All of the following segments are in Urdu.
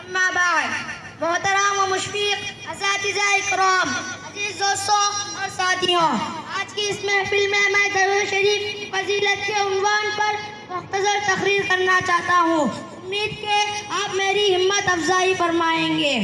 اما بعد، محترم و مشفق اساتذہ اکرام، عزیز دوستوں اور ساتھیوں، آج کی اس محفل میں درود شریف کی فضیلت کے عنوان پر مختصر تقریر کرنا چاہتا ہوں۔ امید کہ آپ میری ہمت افزائی فرمائیں گے۔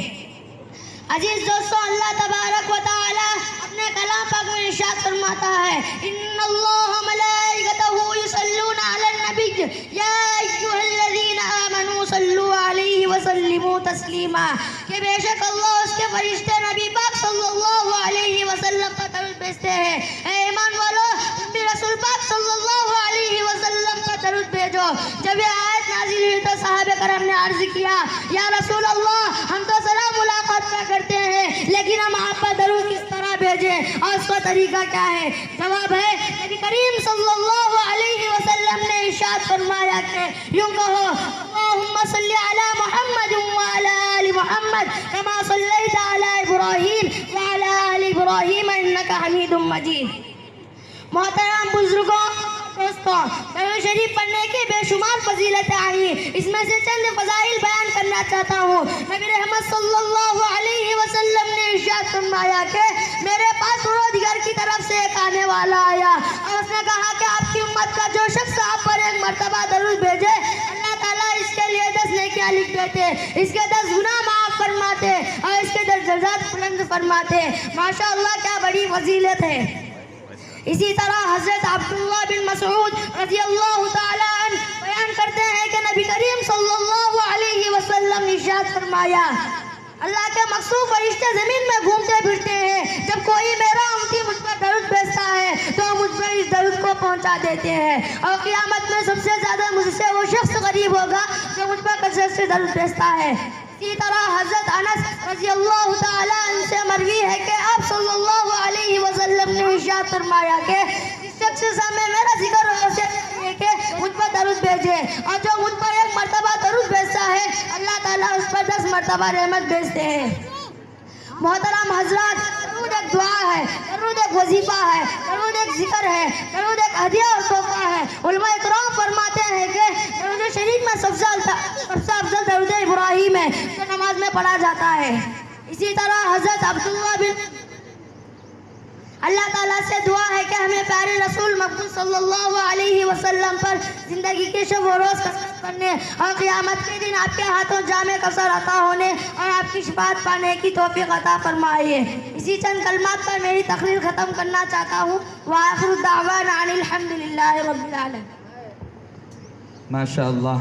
عزیز دوستوں، اللہ تبارک و تعالی اپنے کلام پاک میں ارشاد فرماتا ہے، ان اللہ ملائکتہ یصلون علی النبی یا ایھا الذین آمنوا صلوا علیہ وسلموا تسلیما، کہ بے شک اللہ اس کے فرشتے نبی پاک صلی اللہ علیہ وسلم پر درود بھیجتے ہیں۔ اے ایمان والو، تم بھی رسول پاک صلی اللہ علیہ وسلم پر درود بھیجو۔ جب یہ آیت نازل ہوئی تو صحابہ کرام نے عرض کیا، یا رسول اللہ، ہم تو سلام ملاقات کرتے ہیں، لیکن ہم آپ پر درود کس طرح بھیجیں اور اس کا طریقہ کیا ہے؟ جواب ہے، نبی کریم صلی اللہ علیہ وسلم نے ارشاد فرمایا کہ یوں کہو، اللہم صلی علی محمد وعلی آل محمد کما صلیت علی ابراہیم وعلی آل ابراہیم انک حمید مجید۔ محترم بزرگوں، دوستوں، درود شریف پڑھنے کی بے شمار فضیلتیں آئی، اس میں سے چند فضائل بیان کرنا چاہتا ہوں۔ نبی رحمت صلی اللہ علیہ وسلم نے ارشاد فرمایا کہ میرے پاس پروردگار کی طرف سے ایک آنے والا آیا اور اس نے کہا کہ آپ کی امت کا جو شخص آپ پر ایک مرتبہ درود بھیجے، اللہ تعالیٰ اس کے لیے 10 نیکیاں لکھ دیتے، اس کے 10 گناہ معاف فرماتے اور اس کے 10 درجات بلند فرماتے۔ ماشاءاللہ، کیا بڑی فضیلت ہے۔ اسی طرح حضرت عبداللہ بن مسعود رضی اللہ تعالیٰ عنہ بیان کرتے ہیں کہ نبی کریم صلی اللہ علیہ وسلم نے ارشاد فرمایا، اللہ کے مخصوص فرشتے زمین میں گھومتے پھرتے ہیں، جب کوئی میرا امتی مجھ پر درود بھیجتا ہے تو مجھ پر اس درود کو پہنچا دیتے ہیں، اور قیامت میں سب سے زیادہ مجھ سے وہ شخص قریب ہوگا جو مجھ پر کثرت سے درود بھیجتا ہے۔ اسی طرح حضرت انس رضی اللہ تعالیٰ عنہ سے مروی ہے کہ آپ صلی اللہ علیہ وسلم نے ارشاد فرمایا کہ جس شخص سے میں میرا ذکر ہو سکے کہ مجھ پر درود بھیجے، اور جو مجھ پر ایک مرتبہ درود بھیجتا ہے اللہ تعالیٰ اس پر 10 مرتبہ رحمت بھیجتے ہیں۔ محترم حضرات، درود ایک دعا ہے، درود ایک وظیفہ ہے، درود ایک ذکر ہے، درود ایک ہدیہ اور تحفہ ہے۔ علماء اکرام فرماتے ہیں کہ درود شریف میں سب سے افضل درود ابراہیم ہے جو نماز میں پڑھا جاتا ہے۔ اسی طرح حضرت عبداللہ بن اللہ تعالیٰ سے دعا ہے کہ ہمیں پیارے رسول مقبول صلی اللہ علیہ وسلم پر زندگی کے شب و روز کثرت کرنے اور قیامت کے دن آپ کے ہاتھوں جامع کوثر عطا ہونے اور آپ کی شفاعت پانے کی توفیق عطا فرمائیے۔ اسی چند کلمات پر میری تقریر ختم کرنا چاہتا ہوں۔ وآخر الدعوانا ان الحمد للہ رب العالمین۔ ماشاءاللہ۔